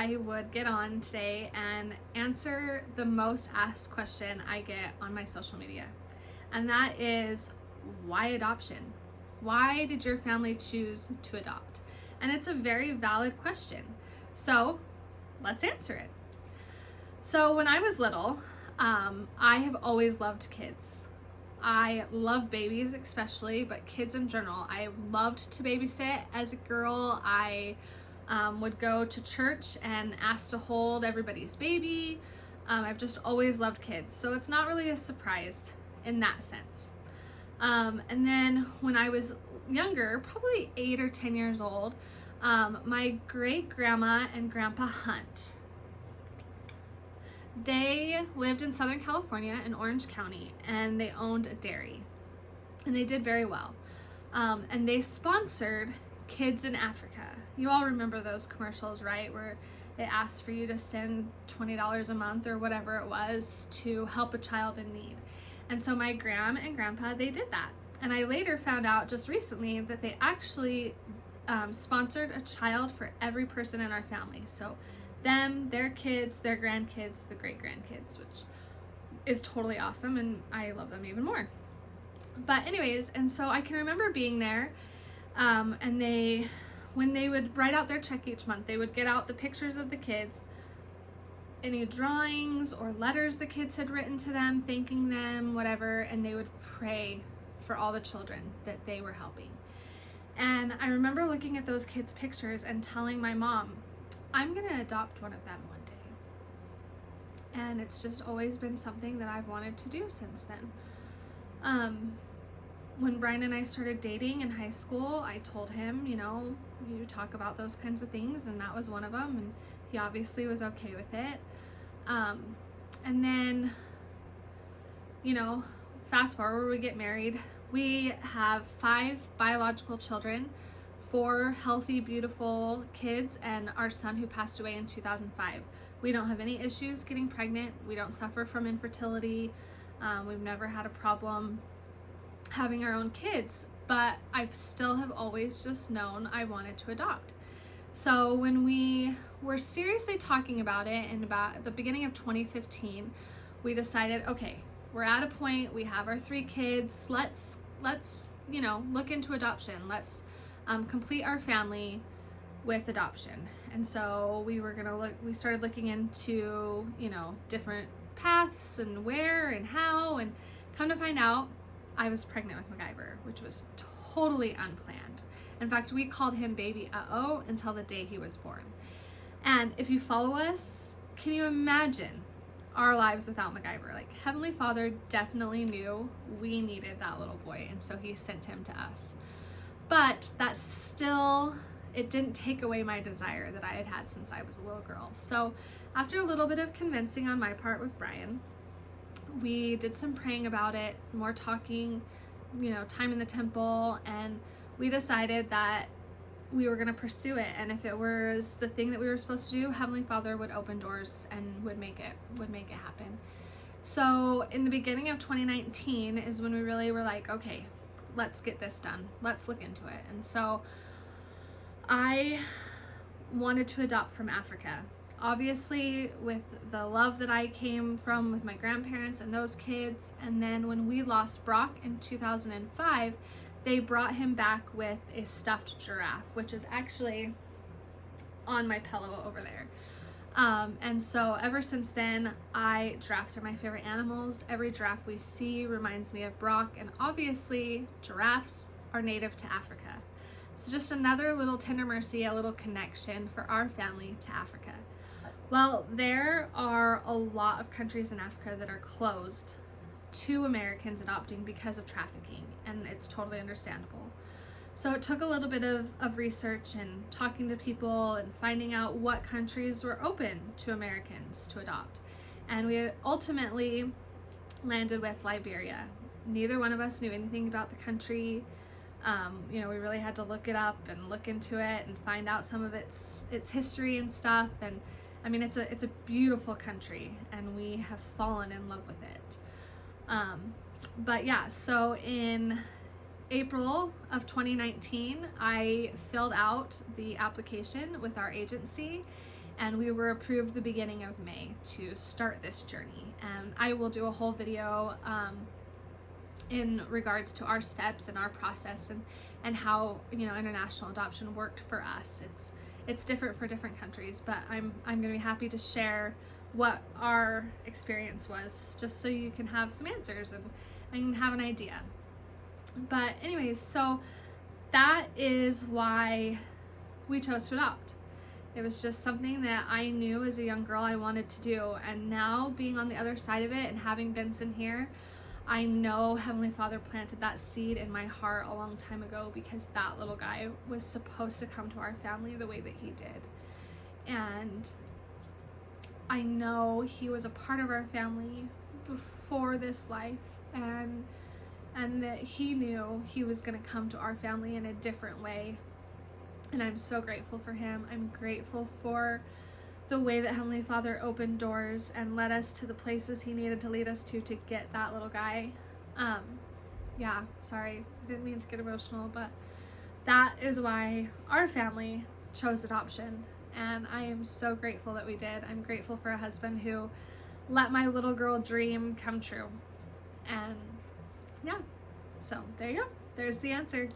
I would get on today and answer the most asked question I get on my social media. And that is, why adoption? Why did your family choose to adopt? And it's a very valid question. So let's answer it. So when I was little, I have always loved kids. I love babies especially, but kids in general. I loved to babysit as a girl. I would go to church and ask to hold everybody's baby. I've just always loved kids, so it's not really a surprise in that sense. And then when I was younger, probably 8 or 10 years old, my great grandma and grandpa Hunt, they lived in Southern California in Orange County, and they owned a dairy, and they did very well. And they sponsored Kids in Africa. You all remember those commercials, right? Where it asked for you to send $20 a month or whatever it was to help a child in need. And so my grandma and grandpa, they did that. And I later found out just recently that they actually sponsored a child for every person in our family. So them, their kids, their grandkids, the great grandkids, which is totally awesome, and I love them even more. But anyways, and so I can remember being there, and when they would write out their check each month, they would get out the pictures of the kids, any drawings or letters the kids had written to them, thanking them, whatever, and they would pray for all the children that they were helping. And I remember looking at those kids' pictures and telling my mom, I'm gonna adopt one of them one day. And it's just always been something that I've wanted to do since then. When Brian and I started dating in high school, I told him, you talk about those kinds of things, and that was one of them, and he obviously was okay with it. And then, fast forward, we get married. We have 5 biological children, 4 healthy, beautiful kids, and our son who passed away in 2005. We don't have any issues getting pregnant. We don't suffer from infertility. We've never had a problem having our own kids, but I still have always just known I wanted to adopt. So when we were seriously talking about it in about the beginning of 2015, we decided, okay, we're at a point, we have our 3 kids, let's look into adoption. Let's complete our family with adoption. And so we started looking into, different paths and where and how, and come to find out, I was pregnant with MacGyver, which was totally unplanned. In fact, we called him baby uh-oh until the day he was born. And if you follow us, can you imagine our lives without MacGyver? Like, Heavenly Father definitely knew we needed that little boy, and so he sent him to us. But that still, it didn't take away my desire that I had had since I was a little girl. So after a little bit of convincing on my part with Brian, we did some praying about it, more talking, time in the temple, and we decided that we were going to pursue it. And if it was the thing that we were supposed to do, Heavenly Father would open doors and would make it happen. So in the beginning of 2019 is when we really were like, okay, let's get this done. Let's look into it. And so I wanted to adopt from Africa. Obviously, with the love that I came from with my grandparents and those kids. And then when we lost Brock in 2005, they brought him back with a stuffed giraffe, which is actually on my pillow over there. And so ever since then, giraffes are my favorite animals. Every giraffe we see reminds me of Brock, and obviously giraffes are native to Africa. So just another little tender mercy, a little connection for our family to Africa. Well, there are a lot of countries in Africa that are closed to Americans adopting because of trafficking, and it's totally understandable. So it took a little bit of research and talking to people and finding out what countries were open to Americans to adopt. And we ultimately landed with Liberia. Neither one of us knew anything about the country. We really had to look it up and look into it and find out some of its history and stuff. And I mean, it's a beautiful country, and we have fallen in love with it. But yeah, so in April of 2019, I filled out the application with our agency, and we were approved the beginning of May to start this journey. And I will do a whole video in regards to our steps and our process and how, you know, international adoption worked for us. It's different for different countries, but I'm gonna be happy to share what our experience was, just so you can have some answers and have an idea. But anyways, so that is why we chose to adopt. It was just something that I knew as a young girl I wanted to do, and now being on the other side of it and having Benson here, I know Heavenly Father planted that seed in my heart a long time ago, because that little guy was supposed to come to our family the way that he did. And I know he was a part of our family before this life, and that he knew he was going to come to our family in a different way. And I'm so grateful for him. I'm grateful for the way that Heavenly Father opened doors and led us to the places he needed to lead us to get that little guy. Yeah, sorry, I didn't mean to get emotional, but that is why our family chose adoption, and I am so grateful that we did. I'm grateful for a husband who let my little girl dream come true. And yeah, so there you go. There's the answer.